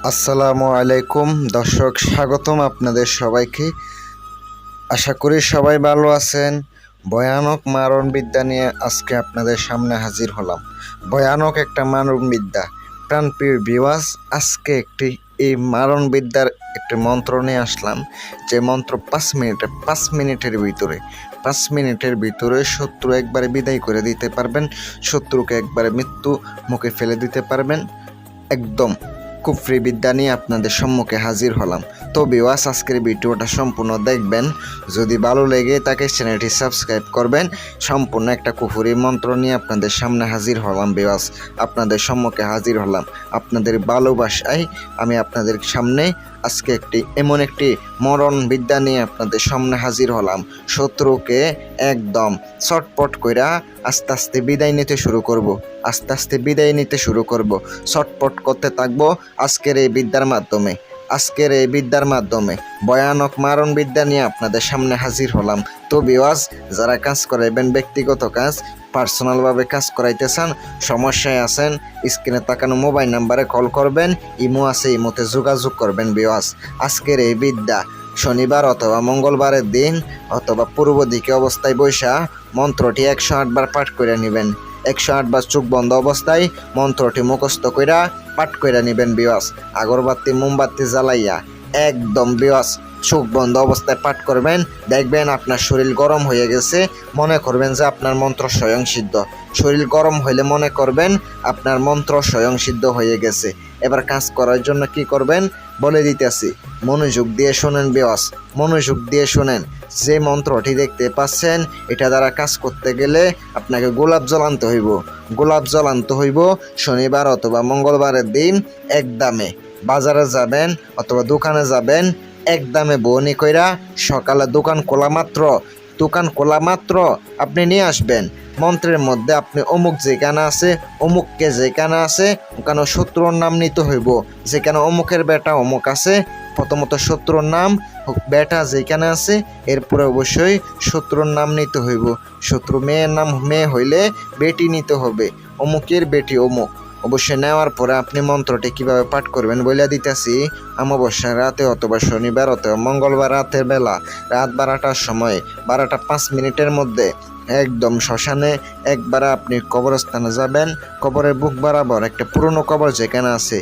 আসসালামু আলাইকুম দর্শক, স্বাগতম আপনাদের সবাইকে। আশা করি সবাই ভালো আছেন। ভয়ানক মারণবিদ্যা নিয়ে আজকে আপনাদের সামনে হাজির হলাম। ভয়ানক একটা মারণবিদ্যা। প্রাণপ্রিয় ভিউয়ার্স, আজকে এই মারণবিদ্যার একটি মন্ত্র নিয়ে আসলাম, যে মন্ত্র 5 মিনিটের ভিতরে শত্রু একবারে বিদায় করে দিতে পারবেন, শত্রুকে একবারে মৃত্যু মুখে ফেলে দিতে পারবেন। একদম কুফরি বিদ্যা নিয়ে আপনাদের সম্মুখে হাজির হলাম। তো ভিউয়ার্স, আজকের ভিডিওটা সম্পূর্ণ দেখবেন। যদি ভালো লেগে তাকে চ্যানেলটি সাবস্ক্রাইব করবেন। সম্পূর্ণ একটা কুফরি মন্ত্র নিয়ে আপনাদের সামনে হাজির হলাম। ভিউয়ার্স, আপনাদের সম্মুখে হাজির হলাম আপনাদের ভালোবাসায়। আমি আপনাদের সামনে আজকে এমন একটি মরণ বিদ্যা নিয়ে আপনাদের সামনে হাজির হলাম। শত্রুকে একদম ছটপট কইরা আস্তে আস্তে বিদায় নিতে শুরু করব। ছটপট করতে থাকবো আজকের এই বিদ্যার মাধ্যমে ভয়ানক মারণ বিদ্যা নিয়ে আপনাদের সামনে হাজির হলাম। তো ভিউয়ার্স, যারা কাজ করাইবেন, ব্যক্তিগত কাজ, পার্সোনালভাবে কাজ করাইতে চান, সমস্যায় আছেন, স্ক্রিনে তাকানো মোবাইল নাম্বারে কল করবেন, ইমো আছে, ইমোতে যোগাযোগ করবেন। ভিউয়ার্স, আজকের এই বিদ্যা শনিবার অথবা মঙ্গলবারের দিন অথবা পূর্ব দিকে অবস্থায় বৈশা মন্ত্রটি 108 বার পাঠ করে নেবেন। 108 বার চোখ বন্ধ অবস্থায় মন্ত্রটি মুখস্থ কইরা পাঠ করে নেবেন। ভিউয়ার্স, আগরবাতি মোমবাতি জ্বালাইয়া একদম ভিউয়ার্স চোখ বন্ধ অবস্থায় পাঠ করবেন। দেখবেন আপনার শরীর গরম হয়ে গেছে, মনে করবেন যে আপনার মন্ত্র স্বয়ং সিদ্ধ। শরীর গরম হইলে মনে করবেন আপনার মন্ত্র স্বয়ং সিদ্ধ হয়ে গেছে। এবার কাজ করার জন্য কি করবেন বলে দিতেছি, মনোযোগ দিয়ে শোনেন ভিউয়ার্স, মনোযোগ দিয়ে শোনেন। যে মন্ত্রটি দেখতে পাচ্ছেন, এটা দ্বারা কাজ করতে গেলে আপনাকে গোলাপ জল আনতে হইব। শনিবার অথবা মঙ্গলবারের দিন একদমে বাজারে যাবেন অথবা দোকানে যাবেন, একদমে বনি কইরা সকালে দোকান খোলা মাত্র আপনি নিয়ে আসবেন। মন্ত্রের মধ্যে আপনি অমুক যেখানে আছে, অমুককে যেখানে আছে ওখানে শত্রুর নাম নিতে হইব। যেখানে অমুকের বেটা অমুক আছে, প্রথমত শত্রুর নাম, বেটা যেখানে আছে এরপরে অবশ্যই শত্রুর নাম নিতে হইব। শত্রু মেয়ের নাম মেয়ে হইলে বেটি নিতে হবে, অমুকের বেটি অমুক। অবশ্যই নেওয়ার পরে আপনি মন্ত্রটি কিভাবে পাঠ করবেন বলে দিতেছি। অমাবস্যার রাতে অথবা শনিবার অথবা মঙ্গলবার রাতের বেলা রাত 12টার সময় 12টা 5 মিনিটের মধ্যে একদম শ্মশানে একবার আপনি কবরস্থানে যাবেন। কবরের বুক বরাবর একটা পুরনো কবর যেখানে আছে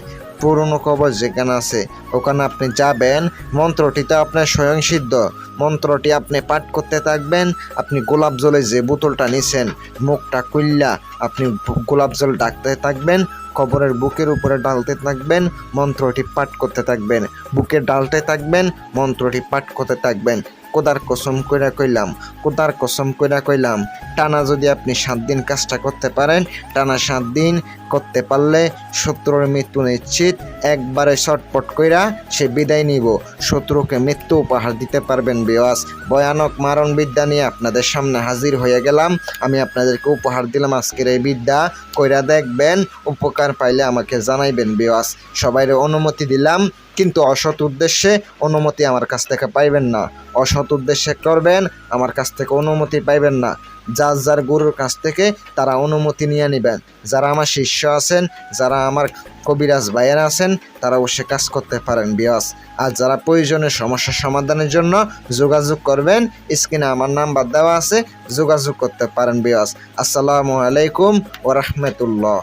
ওখানে আপনি যাবেন। মন্ত্রটি তো আপনার স্বয়ং সিদ্ধ, মন্ত্রটি আপনি পাঠ করতে থাকবেন। আপনি গোলাপ জলে যে বোতলটা নিছেন, মুখটা খুললা আপনি গোলাপ জল ডাকতে থাকবেন, কবরের বুকের উপরে ডালতে থাকবেন, মন্ত্রটি পাঠ করতে থাকবেন, বুকে ডালতে থাকবেন, মন্ত্রটি পাঠ করতে থাকবেন। খোদার কসম কইরা কইলাম, টানা যদি আপনি 7 দিন কাজটা করতে পারেন, টানা 7 দিন করতে পারলে শত্রুর মৃত্যু নিশ্চিত। একবারে ছটপট কইরা সে বিদায় নিব, শত্রুকে মৃত্যু উপহার দিতে পারবেন। ভিউয়ার্স, ভয়ানক মারণ বিদ্যা নিয়ে আপনাদের সামনে হাজির হয়ে গেলাম। আমি আপনাদেরকে উপহার দিলাম আজকের এই বিদ্যা, কইরা দেখবেন, উপকার পাইলে আমাকে জানাইবেন। ভিউয়ার্স, সবাইরে অনুমতি দিলাম, কিন্তু অসৎ উদ্দেশ্যে অনুমতি আমার কাছ থেকে পাইবেন না। অসৎ উদ্দেশ্যে করবেন, আমার কাছ থেকে অনুমতি পাইবেন না। যার গুরুর কাছ থেকে তারা অনুমতি নিয়ে নেবেন। যারা আমার শিষ্য আছেন, যারা আমার কবিরাজ ভাইয়েরা আছেন, তারা অবশ্যই কাজ করতে পারেন। ভিউয়ার্স, আর যারা প্রয়োজনীয় সমস্যা সমাধানের জন্য যোগাযোগ করবেন, স্ক্রিনে আমার নাম্বার দেওয়া আছে, যোগাযোগ করতে পারেন। ভিউয়ার্স, আসসালামু আলাইকুম ওয়া রাহমাতুল্লাহ।